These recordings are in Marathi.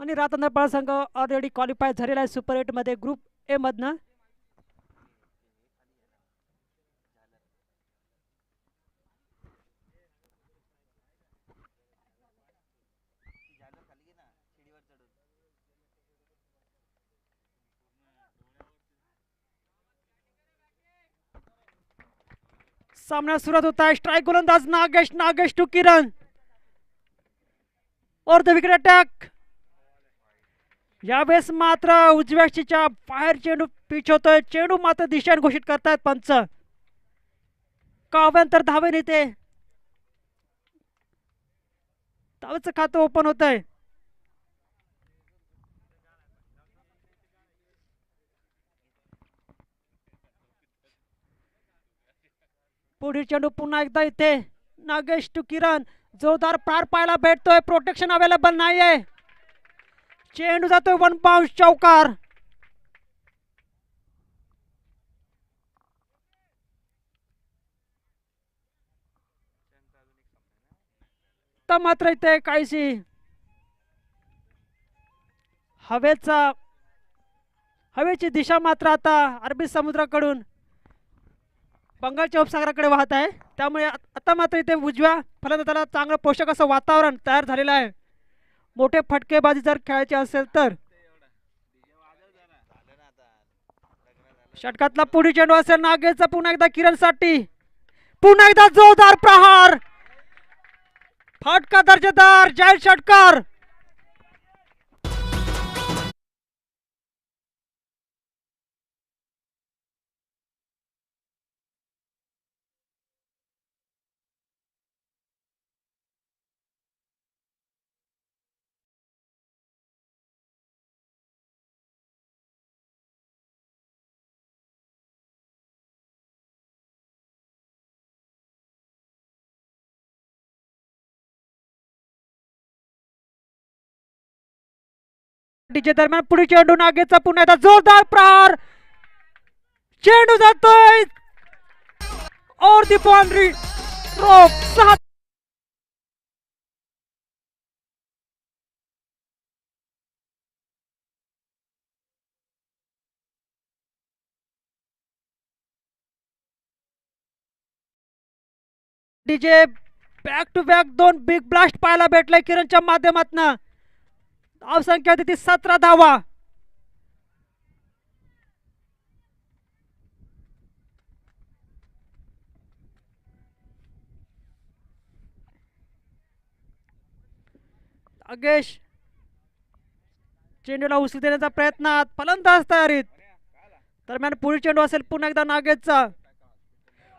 आणि रातनपाळ संघ ऑलरेडी क्वालिफाय झालेला आहे सुपर 8 मध्ये ग्रुप ए मधनं. सामना सुरुवात होता है. स्ट्राइक गोलंदाज नागेश, नागेश टू किरण और द विकेट अटॅक. यावेळेस मात्र उजव्याशीच्या बाहेर चेंडू पिच होतोय. चेंडू मात्र दिशा घोषित करतायत पंच. काव्यांतर धावेने ते धावेचं खातं ओपन होत आहे. पुढील चेंडू पुन्हा एकदा इथे नागेश टू किरण. जोरदार प्रहार पाहायला भेटतोय. प्रोटेक्शन अवेलेबल नाहीये. चेंडू जातोय वन बाउंस चौकार. तर मात्र इथे काहीशी हवेची दिशा मात्र आता अरबी समुद्राकडून बंगालच्या उपसागराकडे वाहत आहे. त्यामुळे आता मात्र इथे उजव्या फलंदाजाला चांगलं पोषक असं वातावरण तयार झालेलं आहे. मोठे फटकेबाजी जर खेळायची असेल तर. षटकातला पुढील चेंडू असेल नागेशचा पुन्हा एकदा किरणसाठी. पुन्हा एकदा जोरदार प्रहार. फटका दर्जेदार जाहीर षटकार. डीजे दरम्यान पुढील चेंडू नागेशचा पुन्हा एकदा जोरदार प्रहार. चेंडू जातोय और दी बाउंड्री ड्रॉप. 6 डीजे back to back 2 big blast पाहायला भेटले किरणच्या माध्यमातून. धावसंख्या होती ती 17 धावा. नागेश चेंडूला उचलून देण्याचा प्रयत्न. फलंदाज तयारीत. दरम्यान पुढील चेंडू असेल पुन्हा एकदा नागेशचा.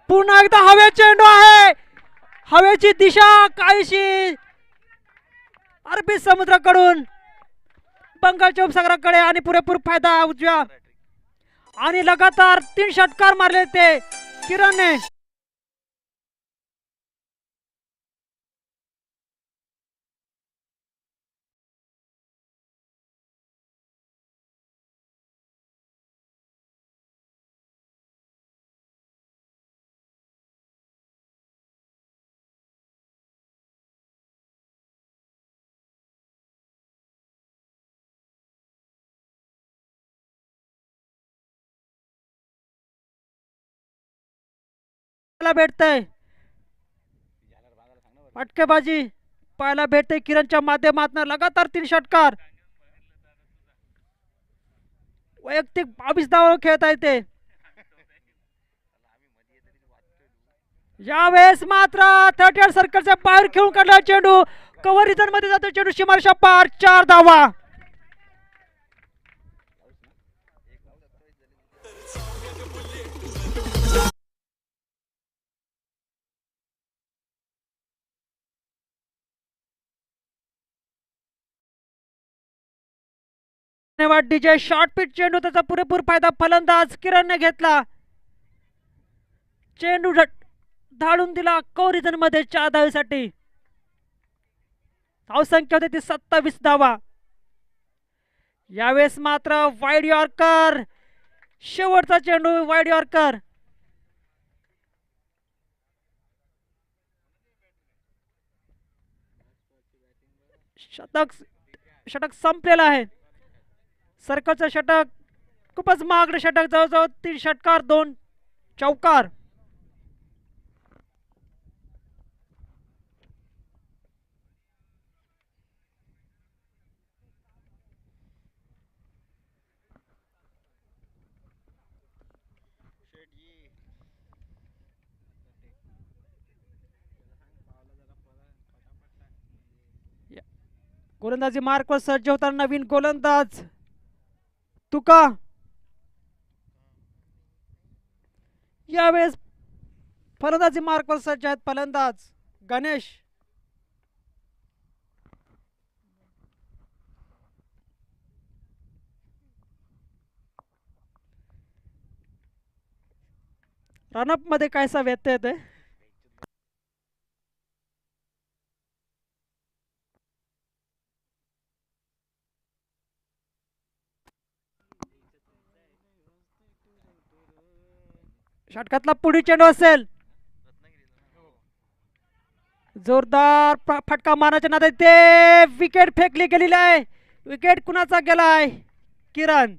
पुन्हा एकदा हवे चेंडू आहे. हवेची दिशा काहीशी अरबी समुद्राकडून बंगालच्या उपसागराकडे आणि पुरेपूर फायदा उजव्या. आणि लगातार 3 षटकार मारले ते किरणने. भेटतय फटकेबाजी पाहायला भेटते किरणच्या माध्यमातून. लगातार 3 षटकार. वैयक्तिक 22 धावा खेळत आहे ते. यावेळेस मात्र 30 सर्कलच्या बाहेर खेळून काढला चेंडू. कव्हर रिझन मध्ये जातो चेंडू. सीमारेषा पार. 4 धावा. धन्यवाद डीजे. शॉर्ट पिच चेंडू त्याचा पुरेपूर फायदा फलंदाज किरणने घेतला. चेंडू धाडून दिला कव्हर मध्ये 4 धावेसाठी. धावसंख्या होती ती 27 धावा. यावेळेस मात्र वाईड यॉर्कर. शेवटचा चेंडू वाईड यॉर्कर. शतक षटक संपलेलं आहे. सर्कलचं षटक खूपच महागडं षटक, जवळजवळ 3 षटकार 2 चौकार. गोलंदाजी मार्कवर सज्ज होताना नवीन गोलंदाज तुका. यावेळेस फलंदाजी मार्कवर सज्ज आहेत फलंदाज गणेश. रनअप मध्ये कायसा व्यत्यय येते. षटकातला पुढील चेंडू असेल. जोरदार फटका मारण्याच्या नादात ते विकेट फेकली गेलेली आहे. विकेट कुणाचा गेला आहे? किरण.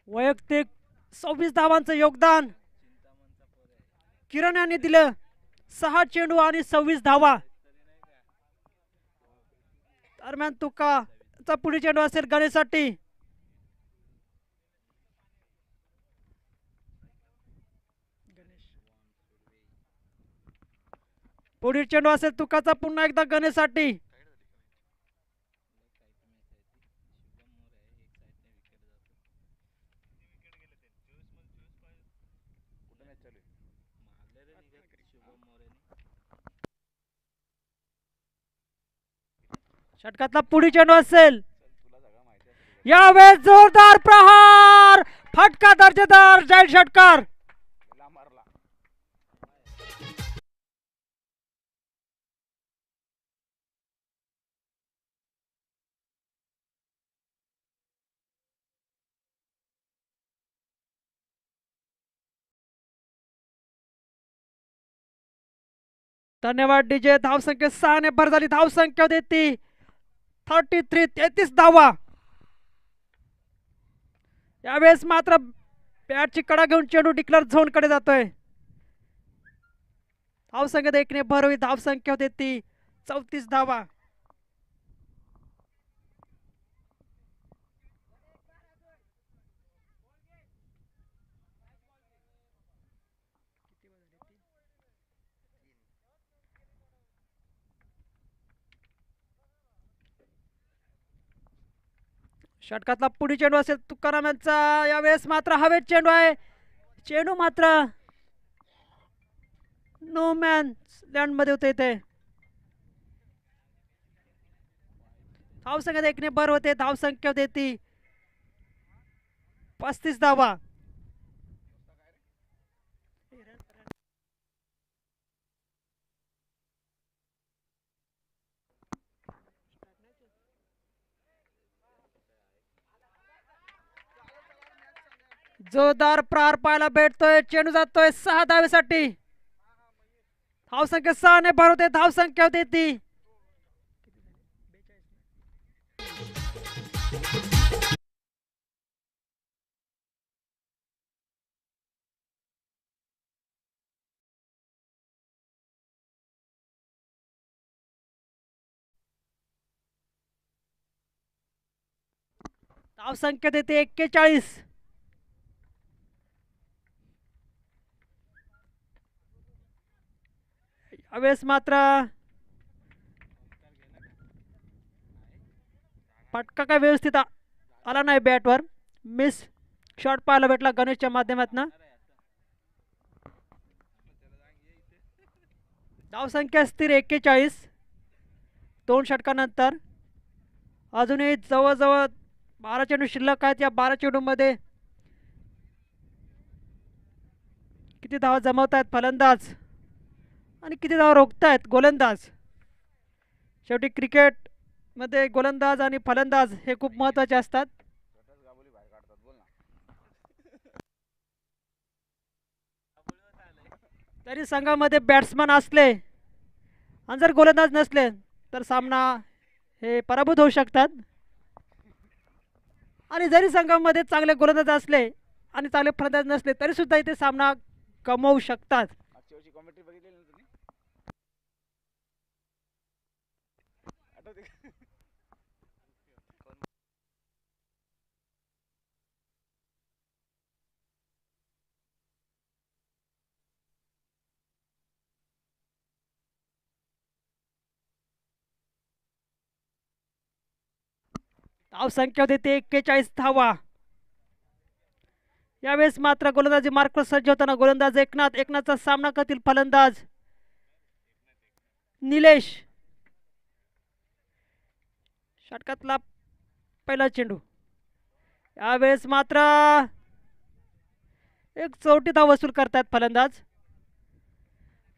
वैयक्तिक 26 धावांचं योगदान किरण यांनी दिलं. 6 चेंडू आणि 26 धावा. दरम्यान तुका पुढील चेंडू असेल गणेशसाठी. पुढील चेंडू असेल तुकाचा पुन्हा एकदा गणेशसाठी. षटकातला पुढील चेंडू असेल. यावेळेस जोरदार प्रहार, फटका दर्जेदार जाईल षटकार. धन्यवाद डीजे. धावसंख्या 6 ने भर झाली. धावसंख्या देती 33 धावा. यावेळेस मात्र बॅटची कडा घेऊन चेंडू डिक्लेअर झोन कडे जातोय. धावसंख्या 1 ने भर होई. धावसंख्या देती 34 धावा. षटकातला पुढील चेंडू असेल तुकाराम यांचा. यावेळेस मात्र हवेत चेंडू आहे. चेंडू मात्र नो मॅन लँड मध्ये होते. इथे धावसंख्या 1 ने भर होते. धावसंख्या देती 35 धावा. जोरदार प्रहार पाहायला भेटतोय. चेंडू जातोय 6 धावेसाठी. धावसंख्या 6 ने भर होते. धावसंख्या देती धावसंख्या देते 41. यावेळेस मात्र फटका काय व्यवस्थित आला नाही बॅटवर. मिस शॉट पाहायला भेटला गणेशच्या माध्यमातून. धावसंख्या स्थिर 41 2 षटकानंतर. अजूनही जवळजवळ 12 चेंडू शिल्लक आहेत. या 12 चेंडूमध्ये किती धावा जमवत आहेत फलंदाज आणि किती धावा रोखतायत गोलंदाज. शेवटी क्रिकेटमध्ये गोलंदाज आणि फलंदाज हे खूप महत्त्वाचे असतात. तरी संघामध्ये बॅट्समन असले आणि जर गोलंदाज नसले तर सामना हे पराभूत होऊ शकतात. आणि जरी संघामध्ये चांगले गोलंदाज असले आणि चांगले फलंदाज नसले तरी सुद्धा इथे सामना गमावू शकतात. धावसंख्या होती ते 41 धावा. यावेळेस मात्र गोलंदाजी मार्कवर सज्ज होताना गोलंदाज एकनाथचा सामना करतील फलंदाज निलेश. षटकातला पहिला चेंडू. यावेळेस मात्र एक चौटी धाव वसूल करतात फलंदाज.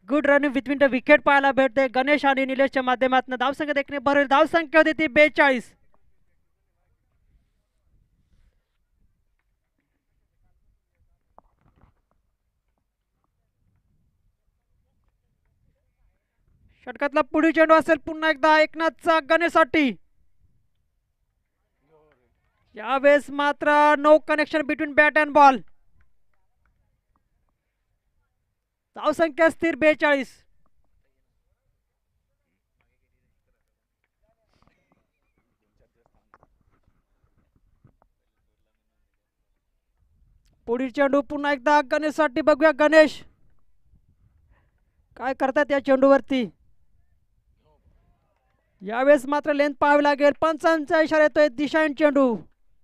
Good running between the wicket पाहायला भेटते गणेश आणि निलेशच्या माध्यमातून. धावसंख्या देखणे भरेल. धावसंख्या होती ती 42. षटकातला पुढील चेंडू असेल पुन्हा एकदा एकनाथचा गणेशसाठी. यावेळेस मात्र no connection between bat and ball. धावसंख्या स्थिर 42. पुढील चेंडू पुन्हा एकदा गणेशसाठी. बघूया गणेश काय करतात या चेंडूवरती. यावेळेस मात्र लेंथ पाहावी लागेल. पंचांचा इशारा येतोय दिशांन चेंडू.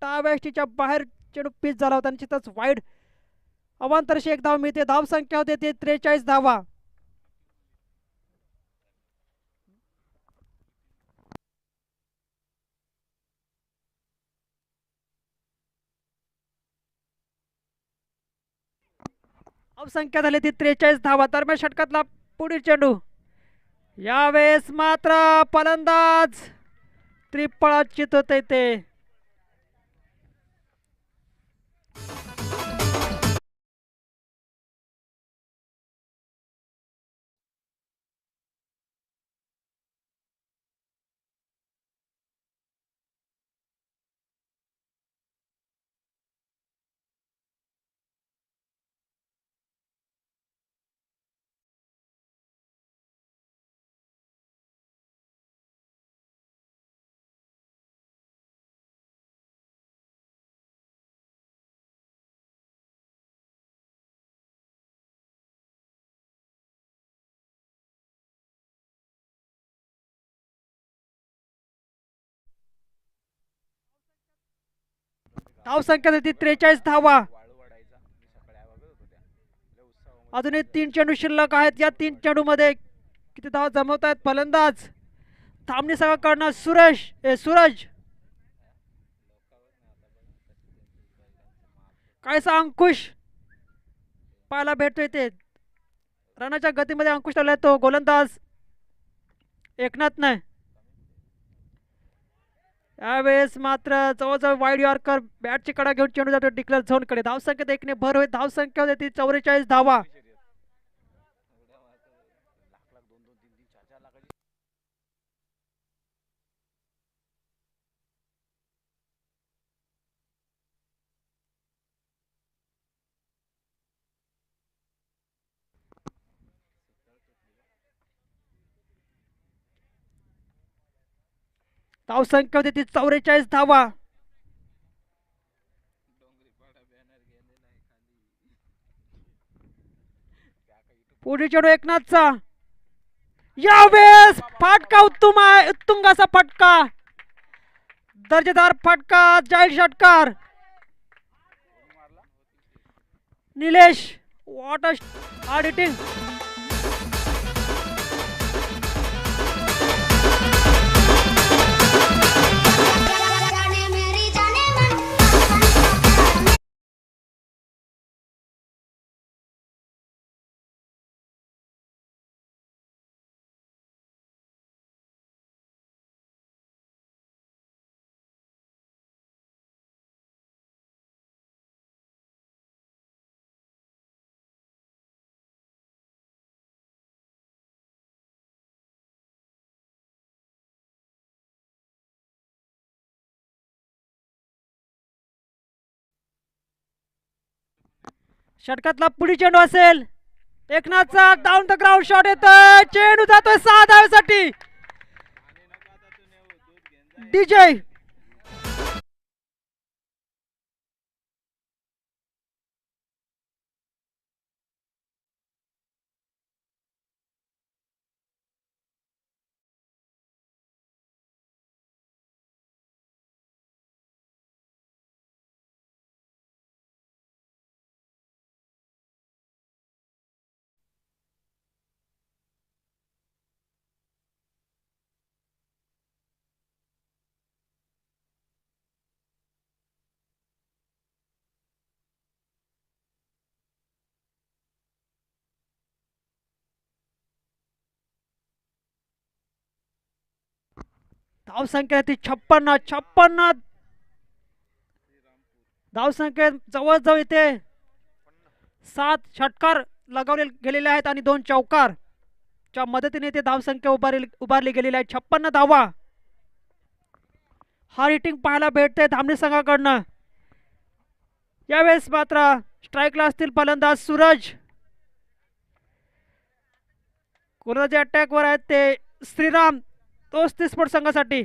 टावेस्टीच्या बाहेर चेंडू पिच झाला होता आणि तिथंच वाईड अवांतरशी एक धाव मिळते. धावसंख्या होते ते 43 धावा. धावसंख्या झाली ती 43 धावा. दरम्यान षटकातला पुढील चेंडू. यावेळेस मात्र फलंदाज त्रिफळात चित होते ते. धावसंख्या होती 43 धावा. अजूनही 3 चेंडू शिल्लक आहेत. या 3 चेंडू मध्ये किती धावा जमवत आहेत फलंदाज. थांबणी सगळं करणार सूरज. कायसा अंकुश पाहायला भेटतोय ते. रनाच्या गतीमध्ये अंकुश ठेवलाय तो गोलंदाज एकनाथ नाही. यावेळेस मात्र जवळजवळ वाईड यॉर्कर बॅटची कडा घेऊन चेंडू जातो डिक्लेअर झोनकडे. धावसंख्या देखणे भर होईल. धावसंख्या होती ती 44 धावा. धावसंख्या होती ती 44 धावा. पुढील चेंडू एकनाथचा. यावेळेस फटका उत्तुंग असा फटका. दर्जेदार फटका. जाईल षटकार. Nilesh what hard hitting. षटकातला पुढील चेंडू असेल. एकनाथचा डाऊन द ग्राउंड शॉट येतोय. चेंडू जातोय 6 धावेसाठी. डीजे धावसंख्या ती 56 धावसंख्या जवळजवळ इथे 7 षटकार लगावले गेलेले आहेत आणि 2 चौकार च्या मदतीने ते धावसंख्या उभारली गेलेली आहे. 56 धावा. हा रेटिंग पाहायला भेटते धामणी संघाकडनं. यावेळेस मात्र स्ट्राईकला असतील फलंदाज सूरज. कोणाचे अटॅक वर आहेत ते श्रीराम. दोस्ती स्पोर्ट संघासाठी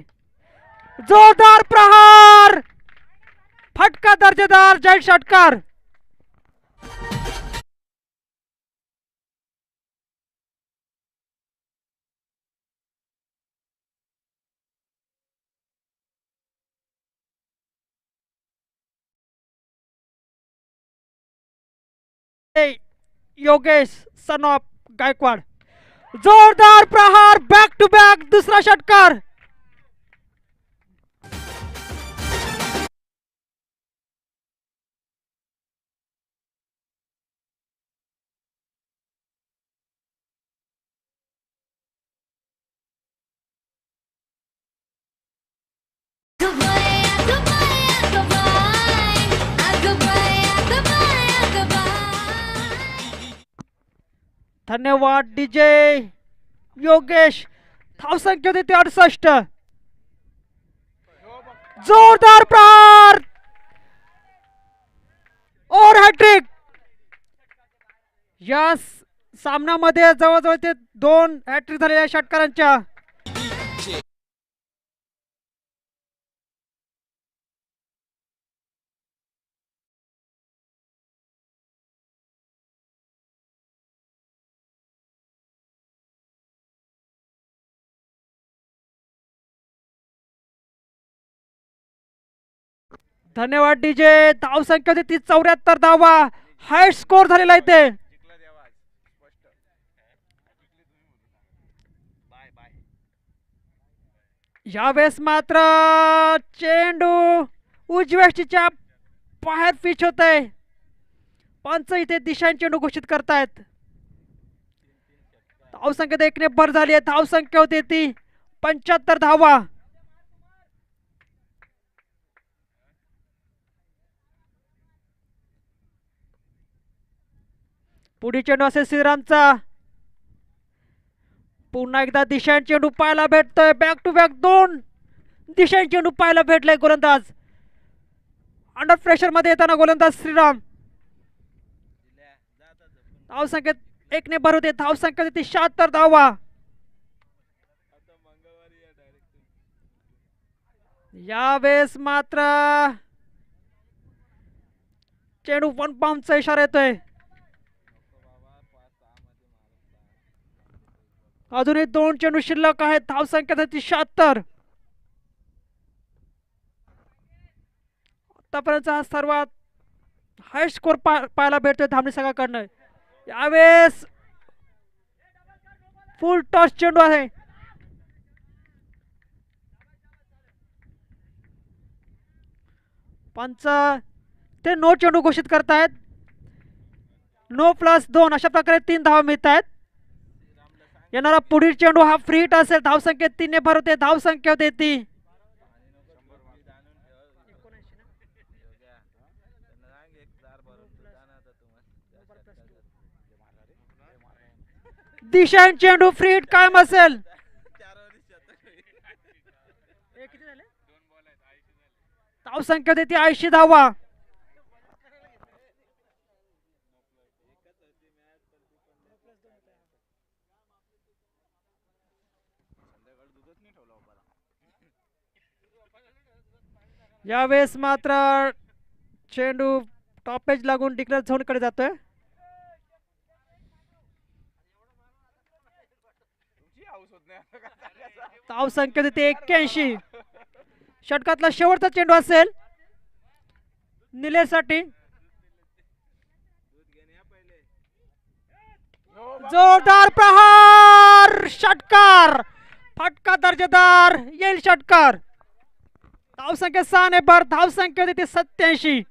जोरदार प्रहार. फटका दर्जेदार जय षटकार. Yogesh son of Gaikwad. जोरदार प्रहार. बॅक टू बॅक दुसरा षटकार. धन्यवाद डीजे योगेश. धावसंख्या देते 68. जोरदार प्रहार और हॅट्रिक. या सामन्यामध्ये जवळजवळ ते 2 हॅट्रिक झालेल्या षटकारांच्या. धन्यवाद डीजे. धावसंख्या होती 74 धावा. हाय स्कोर झालेला आहे ते. यावेळेस मात्र चेंडू उजव्या बाहेर पिच होत आहे. पंच इथे दिशांनी चेंडू घोषित करतायत. धावसंख्या 1 ने भर झाली आहे. धावसंख्या होती ती 75 धावा. पुढील चेंडू असेल श्रीरामचा. पुन्हा एकदा दिशांनी चेंडू पाहायला भेटतोय. बॅक टू बॅक 2 दिशांनी चेंडू पाहायला भेटलाय गोलंदाज. अंडर प्रेशर मध्ये येताना गोलंदाज श्रीराम. धावसंख्या 1 ने भर होते. धावसंख्या होती 76 धावा. यावेळेस मात्र चेंडू 1 बाउंसचा इशारा येतोय. अजूनही 2 चेंडू शिल्लक आहेत. धावसंख्या 76. आतापर्यंत हा सर्वात हाय स्कोर पाहायला भेटतोय धामणी संघाकडनं. यावेळेस फुल टॉस चेंडू आहे. पंच ते नो चेंडू घोषित करतायत. नो +2 अशा प्रकारे 3 धावा मिळत आहेत. येणारा पुढील चेंडू हा फ्री हिट असेल. धावसंख्या 3 ने भर होते. धावसंख्या होते ती दिशांनी चेंडू फ्री हिट कायम असेल. धावसंख्या होते ती 80 धावा. यावेळेस मात्र चेंडू टॉपेज लागून डिक्लेअर झोन कडे जातोय. धाव संख्या तिथे 81. षटकातला शेवटचा चेंडू असेल निलेशसाठी. जोरदार प्रहार, षटकार, फटका दर्जेदार, येईल षटकार. धाव संख्या 6 ने भर, धाव संख्या तिथे 87.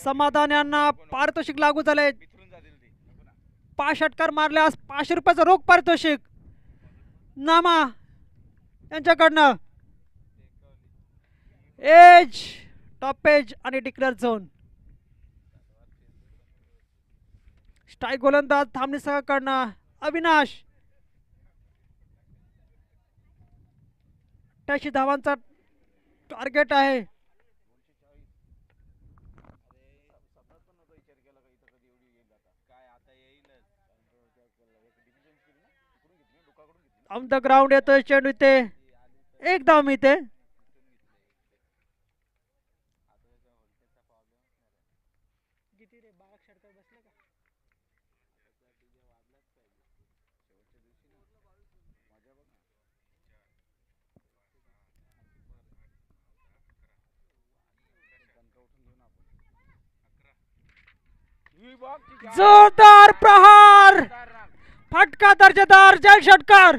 समाधान यांना पारितोषिक लागू झाले. 5 षटकार मारल्यास 500 रुपयाचं रोख पारितोषिक नामा यांच्याकडनं. एज, टॉपेज आणि डिक्लेअर झोन. स्ट्राईक गोलंदाज थांबणी संघाकडनं अविनाश. 88 धावांचा टार्गेट आहे. ऑन द ग्राउंड येतोय चेंडू इथे. एक धाव मिळते. जोरदार प्रहार, फटका दर्जेदार, जय षटकार.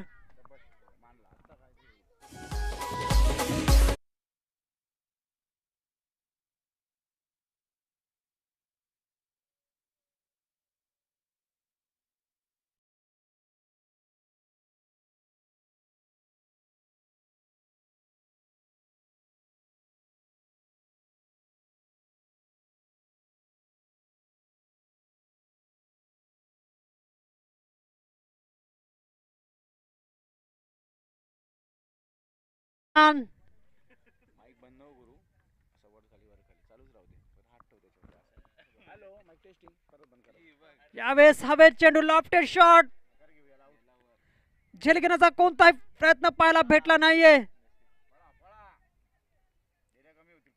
यावेळेस हवेत चेंडू, लॉफ्टेड शॉट. झेल घेण्याचा कोणताही प्रयत्न पाहायला भेटला नाहीये.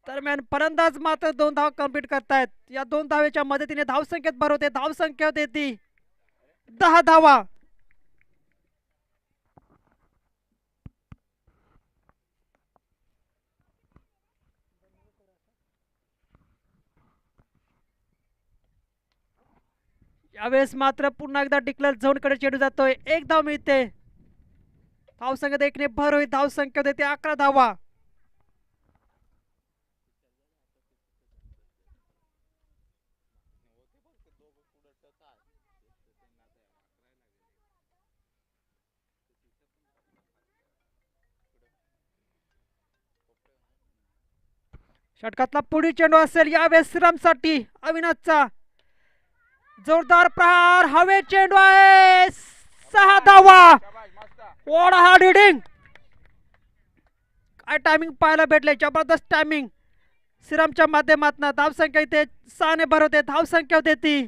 दरम्यान फलंदाज मात्र 2 धावा कंप्लीट करतायत. या 2 धावेच्या मदतीने धावसंख्येत भर होते. धावसंख्या होते ती 10 धावा. यावेळेस मात्र पुन्हा एकदा डिक्लेअर झोन कडे चेंडू जातोय. 1 धाव मिळते. धावसंख्येत 1ने भर होईल. धावसंख्या होते 11 धावा. षटकातला पुढील चेंडू असेल यावेळेस श्रीरामसाठी. अविनाशचा जोरदार प्रहार. हवे चेंडू आहे. 6 धावा. What hard hitting. काय टायमिंग पाहायला भेटले. जबरदस्त टायमिंग श्रीरामच्या माध्यमातून. धावसंख्या इथे 6ने भर होते. धावसंख्या होते ती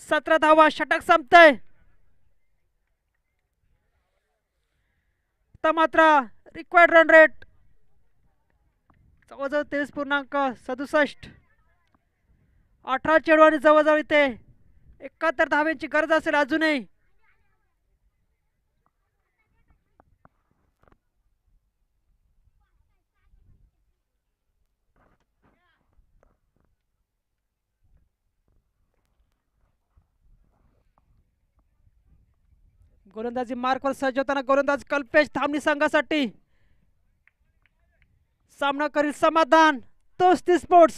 17 धावा. षटक संपतंय. मात्र रिक्वायर्ड रन रेट जवळजवळ 23.67. 18 चेंडू आणि जवळजवळ इथे 71 धाव्यांची गरज असेल अजूनही. गोलंदाजी मार्कवर सज्ज होताना गोलंदाज कल्पेश धामणी संघासाठी. सामना करील समाधान दोस्ती स्पोर्ट्स.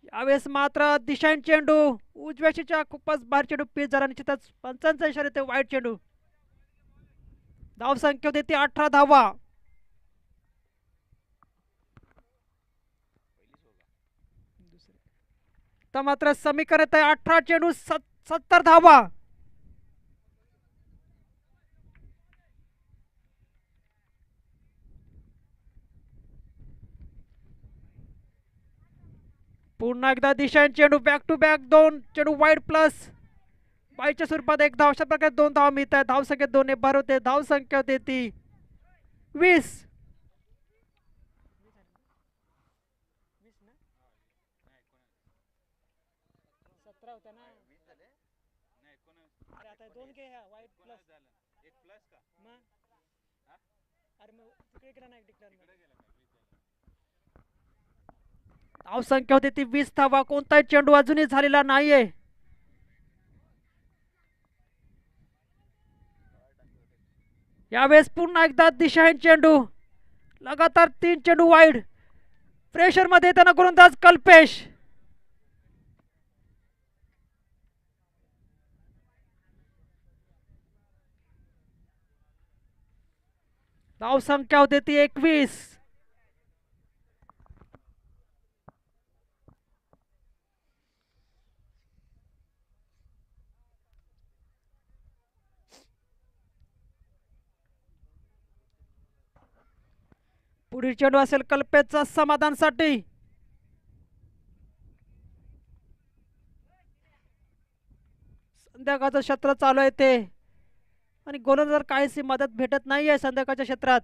यावेळेस मात्र दिशाईन चेंडू उजव्याशीच्या खूपच बाहेर चेंडू पीच झाला. निश्चितच पंचांचा इशारा येते वाईट चेंडू. धावसंख्या होती 18 धावा. मात्र समीकरण आहे 18 चेंडू 70 धावा. पुन्हा एकदा दिशाईन चेंडू. बॅक टू बॅक 2 चेंडू वाईड प्लस वाईडच्या स्वरूपात 1 धाव. अशा प्रकारे 2 धावा मिळत आहे. धावसंख्येत 2ने भर होते. धावसंख्या होते ती 20. धावसंख्या होती ती 20 धावा. कोणताही चेंडू अजूनही झालेला नाहीये. यावेळेस पुन्हा एकदा दिशाहीन चेंडू. लगातार 3 चेंडू वाईड. प्रेशर मध्ये येताना गोलंदाज कल्पेश. धावसंख्या होते ती 21. पुढील चेंडू असेल कल्पेशचा समाधानसाठी. संध्याकाळचं क्षेत्र चालू आहे ते आणि गोलंदाज काहीशी मदत भेटत नाहीये संध्याकाळच्या क्षेत्रात.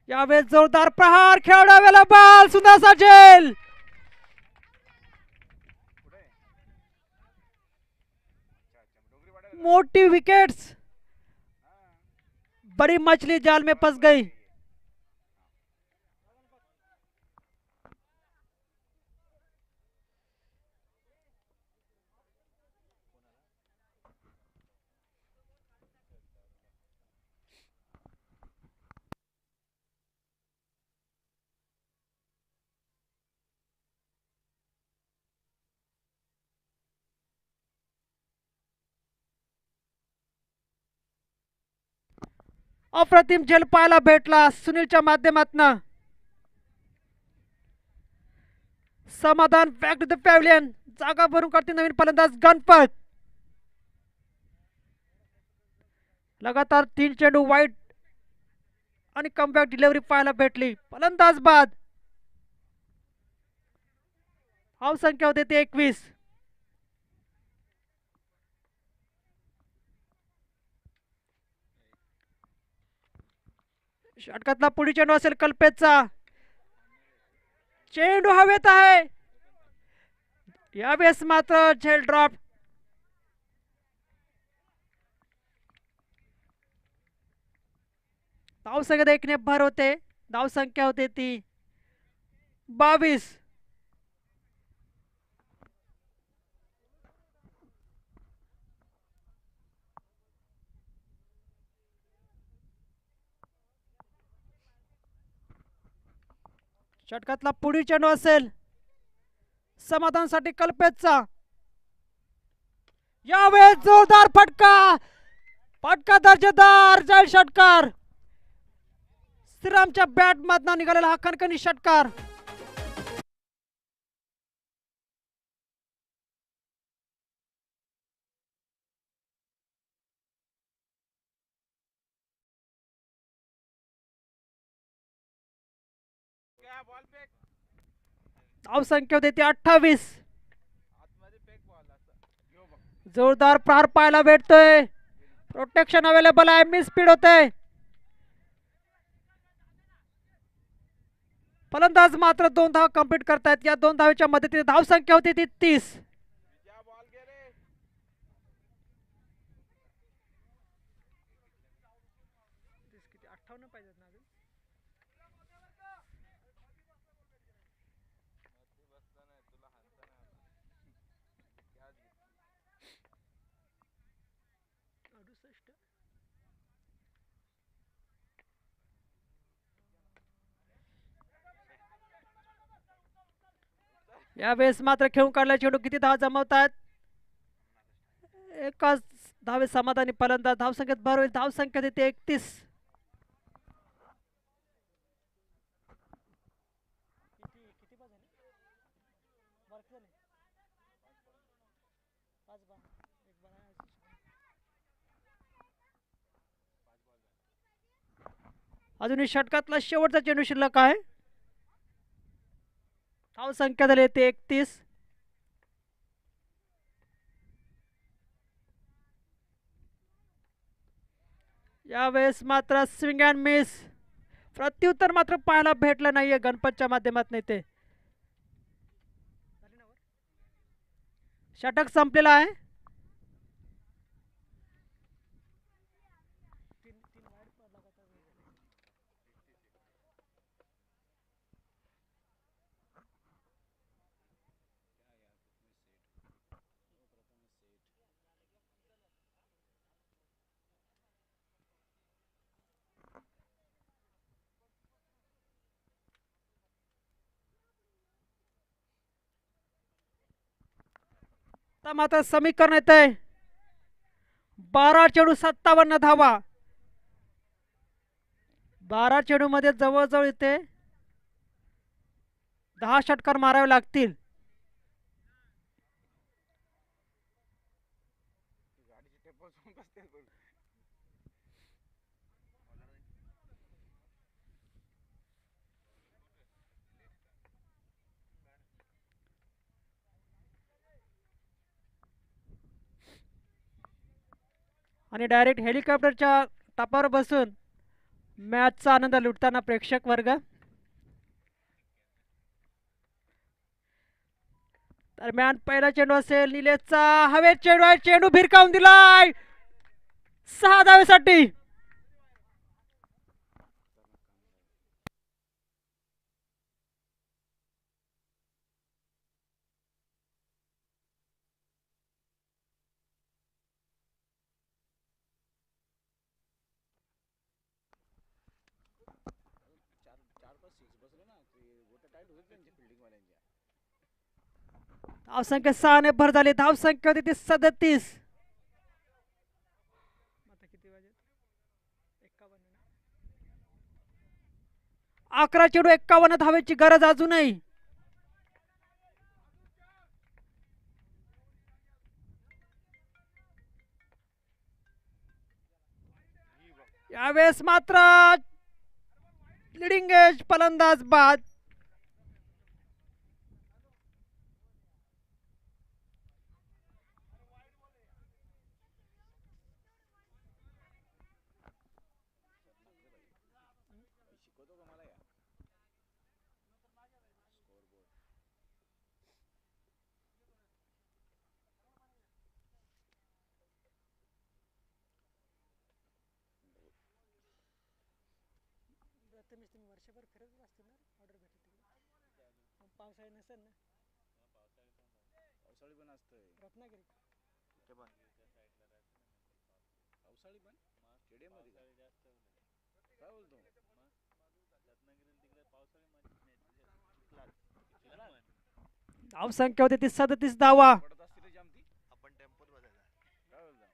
यावेळेस जोरदार प्रहार. खेळाडू अवेलेबल. सुंदर सजेल. मोटी विकेट्स. बड़ी मछली जाल में फंस गई. अप्रतिम झेल पाहायला भेटला सुनीलच्या माध्यमातून. समाधान बॅक टू द पॅव्हलियन. जागा भरून करते नवीन फलंदाज गणपत. लगातार 3 चेंडू वाईड आणि कमबॅक डिलिव्हरी पाहायला भेटली. फलंदाज बाद. धावसंख्या होते ते 21. षटकातला पुढील चेंडू असेल कल्पेतचा. चेंडू हवेत आहे. यावेळेस मात्र झेल ड्रॉप. धावसंख्येत एकने भर होते. धावसंख्या होते ती 22. षटकातला पुढील चेंडू असेल समाधानसाठी कल्पेतचा. यावेळेस जोरदार फटका. फटका दर्जेदार जाईल षटकार. श्रीरामच्या बॅट मधनं निघालेला हा खणखणी षटकार. धावसंख्या होते ती 28. जोरदार प्रहार पाहायला भेटतोय. प्रोटेक्शन अवेलेबल आहे. मिस स्पीड होते. फलंदाज मात्र 2 धाव कंप्लीट करतायत. या 2 धावेच्या मदतीने धावसंख्या होती ती 30. यावेळेस मात्र खेळून काढला चेंडू. किती धाव जमवतात. एकाच धावे समाधानी फलंदाज. धावसंख्येत भर होईल. धावसंख्या देते 31. अजूनही षटकातला शेवटचा चेंडू शिल्लक आहे. धावसंख्या झाली ते 31. यावेळेस मात्र स्विंग अँड मिस. प्रत्युत्तर मात्र पाहायला भेटलं नाहीये गणपतच्या माध्यमातून. ते षटक संपलेला आहे. मात्र समीकरण येत आहे 12 चेंडू 57 धावा. 12 चेंडू मध्ये जवळजवळ इथे 10 षटकार मारावे लागतील. आणि डायरेक्ट हेलिकॉप्टरच्या टपावर बसून मॅचचा आनंद लुटताना प्रेक्षक वर्ग. दरम्यान पहिला चेंडू असेल निलेशचा. हवेत चेंडू आहे. चेंडू भिरकावून दिलाय 6 धावेसाठी. धावसंख्या 6 ने भर झाली. धावसंख्या होती ती 37. 11 चेंडू 51 धावेची गरज अजूनही. यावेळेस मात्र लिडिंग एज फलंदाज बाद. प्रथमेश तुम्ही वर्षभर फिरत असतील ना ऑर्डर भेटली तिकडे पावसाळी नसेल ना पावसाळी पण असतंय रत्नागिरी ते पण पावसाळी पण स्टेडियम मध्ये काय बोलतो धावसंख्या होती ती 37 धावा पडत असतील जाम ती आपण टेम्पोत बसायचा काय बोलतो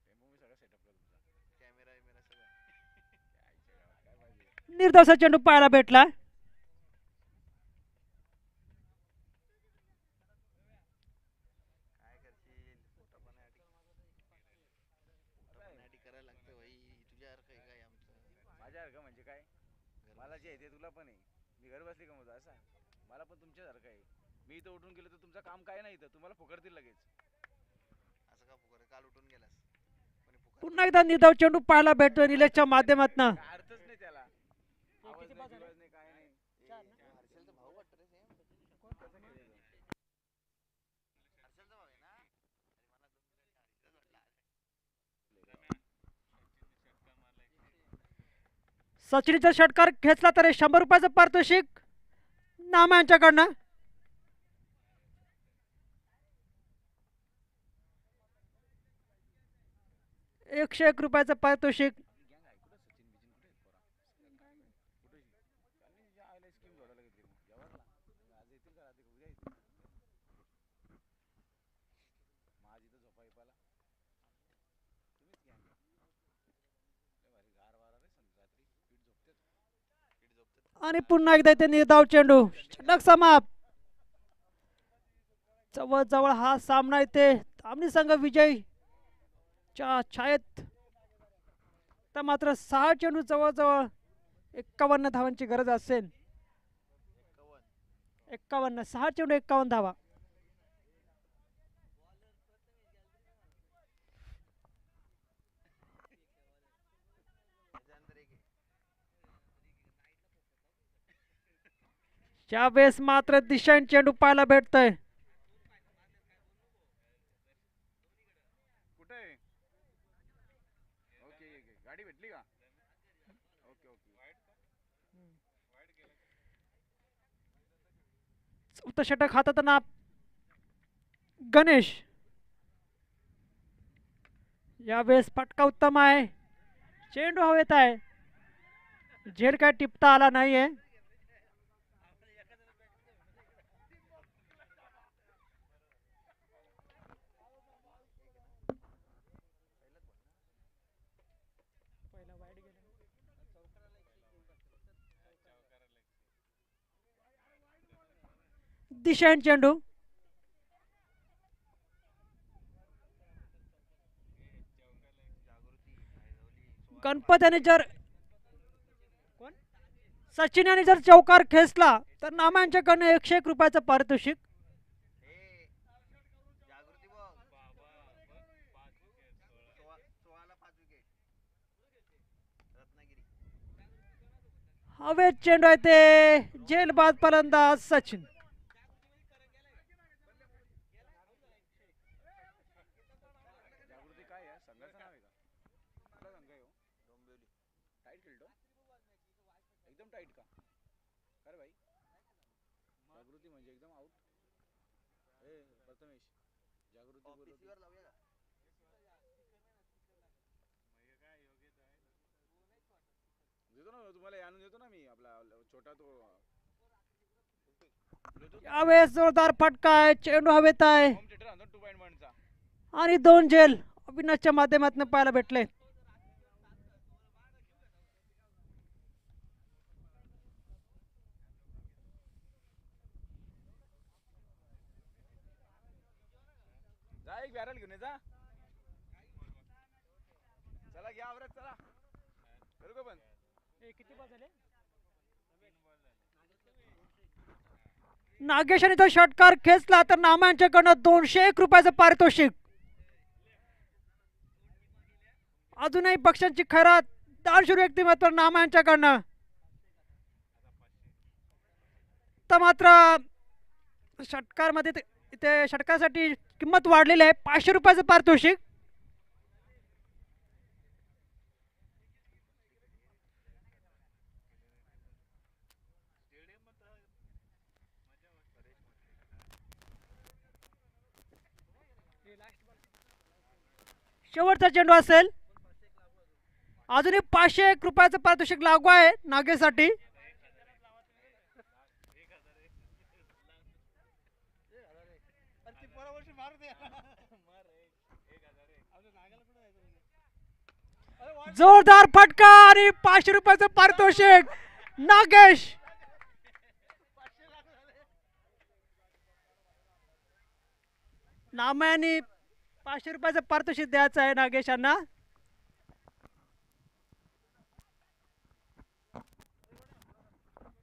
टेम्पो मी सगळं सेटअप केलं तुमचा कॅमेरा बिमेरा सगळं काय पाहिजे निर्धावचा चेंडू पाहायला भेटला काय करशील पोटापाण्यासाठी करायला लागतं भाई तुझ्यासारखं आहे काय आमचं माझ्यासारखं म्हणजे काय मला जे आहे ते तुला पण आहे मी घर बसली कमवतो असा मला पण तुमच्यासारखं आहे मी इथं उठून गेलो तर तुमचं काम काय नाही इथं तुम्हाला फुकटतील लगेच असं का फुकर काल उठून गेलास कोणी फुकर पुन्हा एकदा निर्धाव चेंडू पाहायला भेटतो निलेशच्या माध्यमातून काय अर्थच नाही त्याला आवाज नाही बिवाज नाही काय नाही हर्षलचा भाऊ वाटतं रे सेम हर्षलचा भाऊ आहे ना अरे मला सचिनचा षटकार खेचला तर 100 रुपयाचं पारितोषिक नामा यांच्याकडनं ₹101 पारितोषिक गँग आहे कुठं सचिन बिचिन कुठे कुठे आयला स्कीम जोडायला घेतली मग आज येतील का रात्री उद्या येतील माझी तर झोपा येपाला तुम्हीच गँग आहे भारी गार वारा रे रात्री पीठ झोपतात आणि पुन्हा एकदा इथे निर्धाव चेंडू षटक समाप्त जवळ जवळ हा सामना इथे तांबडी संघ विजय च्या छायेत तर मात्र 6 चेंडू जवळजवळ 51 धावांची गरज असेल 51 6 चेंडू 51 धावा त्याच्या अंदर एक आहे यावेळेस मात्र दिशांन चेंडू पाहायला भेटतोय कुठे आहे ओके गाडी भेटली का ओके ओके चौथं षटक हातात ना गणेश यावेळेस फटका उत्तम आहे चेंडू हवेत आहे झेल काय टिपता आला नाहीये दिशांन चेंडू गणपत याने जर सचिन याने जर चौकार खेचला तर नामा यांच्याकडनं 101 रुपयाचं पारितोषिक जागृती बघ 16ला 5 विकेट रत्नागिरी हवेत चेंडू आहे ते झेलबाद फलंदाज सचिन जागृती काय आहे संघाचं नाव आहे का कुठला संघ आहे हो डोंबिवली टाईट खेळतो एकदम टाईट का अरे भाई जागृती म्हणजे एकदम आउट ए प्रथमेश जागृती बोलत ऑफिसवर लावूया का देतो ना तुम्हाला आणून देतो ना मी आपला छोटा तो यावेळेस जोरदार फटका आहे चेंडू हवेत आहे होम थिएटर आणतो 2.1 चा आणि 2 झेल अविनाशच्या माध्यमातून पाहायला भेटले जा एक बॅरल घेऊन ये जा चला घ्या आवरत चला करू का पण किती बॉल झाले नागेशाने तो षटकार खेचला तर नामा यांच्याकडनं 201 रुपयाचं पारितोषिक अजूनही पक्षांची खैरात दानशूर व्यक्तिमत्व नामा यांच्याकडनं तर मात्र षटकारमध्ये इथे षटकासाठी किंमत वाढलेली आहे 500 रुपयाचं पारितोषिक शेवटचा चेंडू असेल. अजूनही 501 रुपयाचं पारितोषिक लागू आहे नागेशसाठी. जोरदार फटका आणि 500 रुपयाचं पारितोषिक नागेश. नाम्याने 500 रुपयाचं पारितोषिक द्यायचं आहे नागेश यांना.